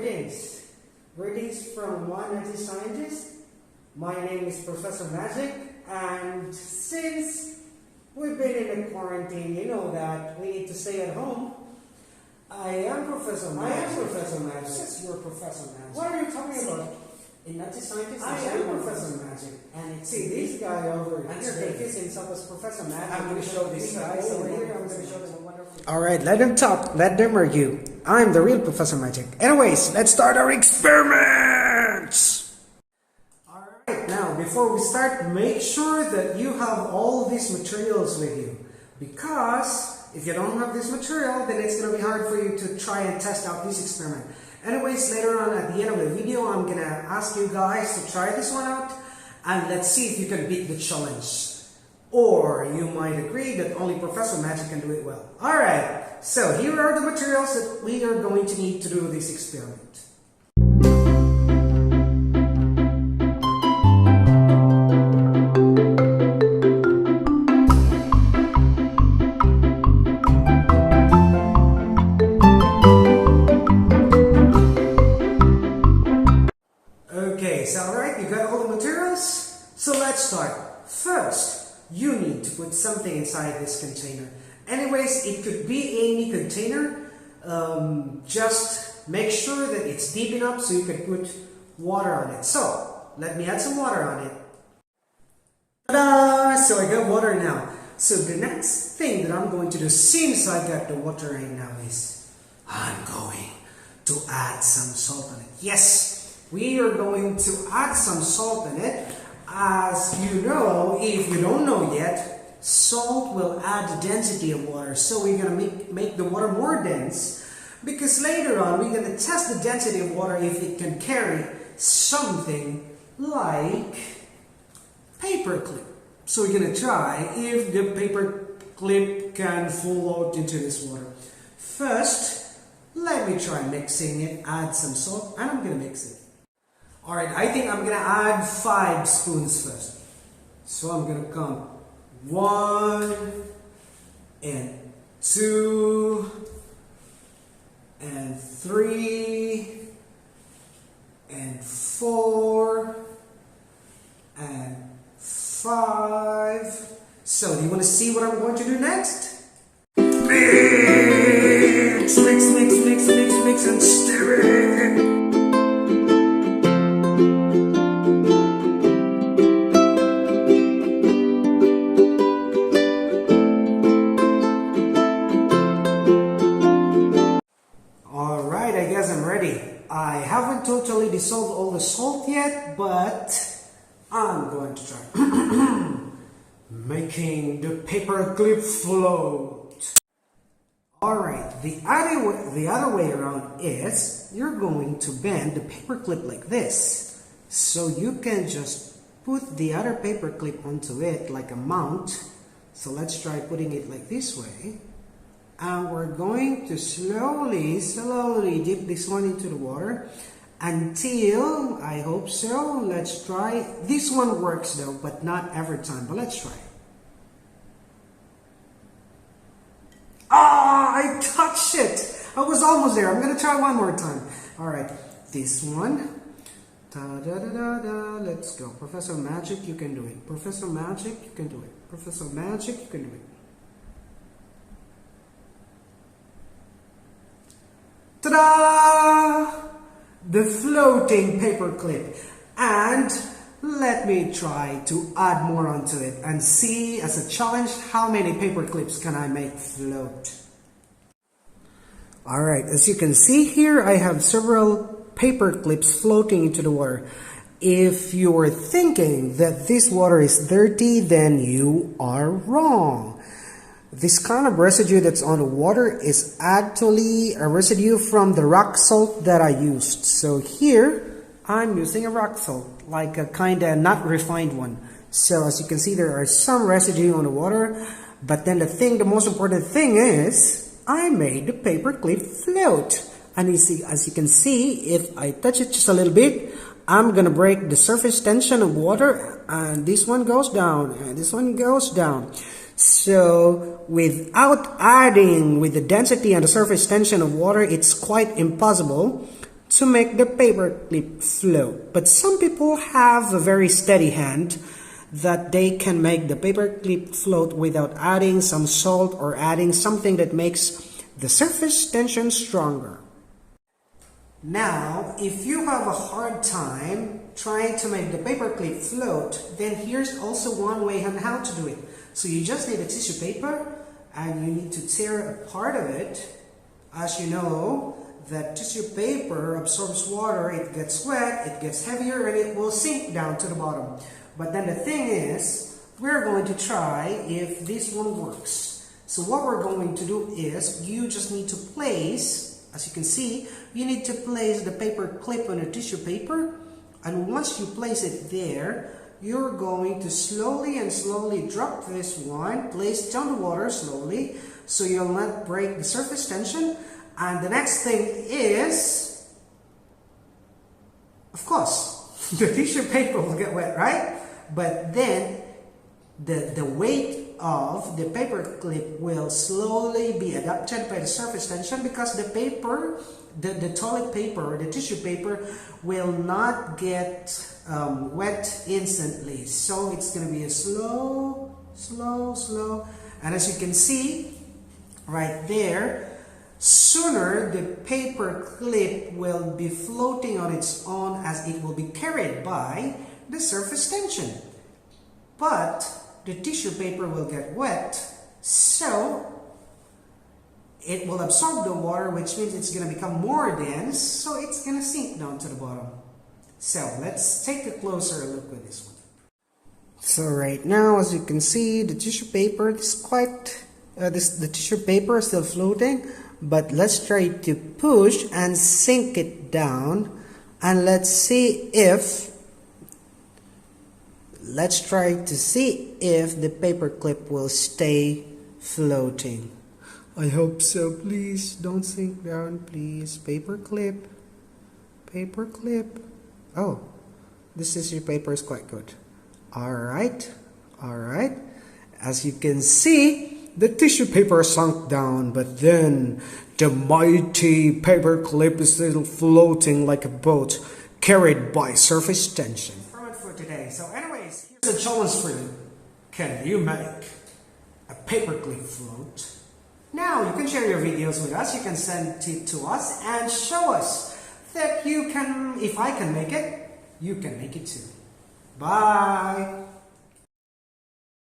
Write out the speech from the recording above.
Greetings. Greetings from one Nutty scientist. My name is Professor Magic, and since we've been in a quarantine, you know that we need to stay at home. I am Professor Magic. Yes, you're Professor Magic. What are you talking about? In Nutty Scientist, I am Professor Magic. And see, this guy over here confused himself as Professor Magic. I'm going to show this guy over here. I'm going to show them a wonderful. Alright, let them talk. Let them argue. I'm the real Professor Magic. Anyways, let's start our experiments! Alright, now before we start, make sure that you have all these materials with you. Because if you don't have this material, then it's going to be hard for you to try and test out this experiment. Anyways, later on at the end of the video, I'm going to ask you guys to try this one out. And let's see if you can beat the challenge. Or you might agree that only Professor Magic can do it well. Alright, so here are the materials that we are going to need to do this experiment. Okay, so alright, you got all the materials? So let's start. First, you need to put something inside this container. Anyways, it could be any container. Just make sure that it's deep enough so you can put water on it. So, let me add some water on it. Ta-da! So I got water now. So the next thing that I'm going to do since I got the water right now is I'm going to add some salt on it. Yes, we are going to add some salt in it. As you know, if you don't know yet, salt will add the density of water. So we're going to make the water more dense, because later on we're going to test the density of water if it can carry something like paper clip. So we're going to try if the paper clip can float into this water. First, let me try mixing it, add some salt, and I'm going to mix it. Alright, I think I'm going to add 5 spoons first. So I'm going to come 1 and 2 and 3 and 4 and 5. So do you want to see what I'm going to do next? Mix, mix, mix, mix, mix, mix, and stir it. I haven't totally dissolved all the salt yet, but I'm going to try making the paper clip float. Alright, the other way around is you're going to bend the paper clip like this. So you can just put the other paper clip onto it like a mount. So let's try putting it like this way. And we're going to slowly dip this one into the water until, I hope so, let's try. This one works though, but not every time, but let's try. Ah, I touched it! I was almost there. I'm going to try one more time. Alright, this one. Da-da-da-da-da. Let's go. Professor Magic, you can do it. Professor Magic, you can do it. Professor Magic, you can do it. Ta-da! The floating paper clip. And let me try to add more onto it and see as a challenge how many paper clips can I make float. Alright, as you can see here, I have several paper clips floating into the water. If you are thinking that this water is dirty, then you are wrong. This kind of residue that's on the water is actually a residue from the rock salt that I used. So here, I'm using a rock salt, like a kind of not refined one. So as you can see, there are some residue on the water. But then the most important thing is, I made the paper clip float. And as you can see, if I touch it just a little bit, I'm going to break the surface tension of water. And this one goes down, and this one goes down. So without adding with the density and the surface tension of water, it's quite impossible to make the paperclip float. But some people have a very steady hand that they can make the paperclip float without adding some salt or adding something that makes the surface tension stronger. Now, if you have a hard time trying to make the paperclip float, then here's also one way on how to do it. So you just need a tissue paper and you need to tear a part of it. As you know, that tissue paper absorbs water, it gets wet, it gets heavier, and it will sink down to the bottom. But then the thing is, we're going to try if this one works. So what we're going to do is, you just need to place, as you can see, you need to place the paper clip on a tissue paper, and once you place it there, you're going to slowly and slowly drop this one, place down the water slowly, so you'll not break the surface tension. And the next thing is, of course, the tissue paper will get wet, right? But then the weight of the paper clip will slowly be adapted by the surface tension, because the paper, the toilet paper or the tissue paper will not get wet instantly. So it's going to be a slow. And as you can see right there, sooner the paper clip will be floating on its own as it will be carried by the surface tension. But the tissue paper will get wet, so it will absorb the water, which means it's going to become more dense, so it's going to sink down to the bottom. So let's take a closer look with this one. So right now, as you can see, the tissue paper is quite, the tissue paper is still floating. But let's try to push and sink it down, and let's try to see if the paper clip will stay floating. I hope so. Please don't sink down, please. Paper clip. Oh, this tissue paper is quite good. Alright. As you can see, the tissue paper sunk down, but then the mighty paper clip is still floating like a boat carried by surface tension. That's for today. So anyways, here's a challenge for you. Can you make a paper clip float? Now you can share your videos with us. You can send it to us and show us that you can, if I can make it, you can make it too. Bye.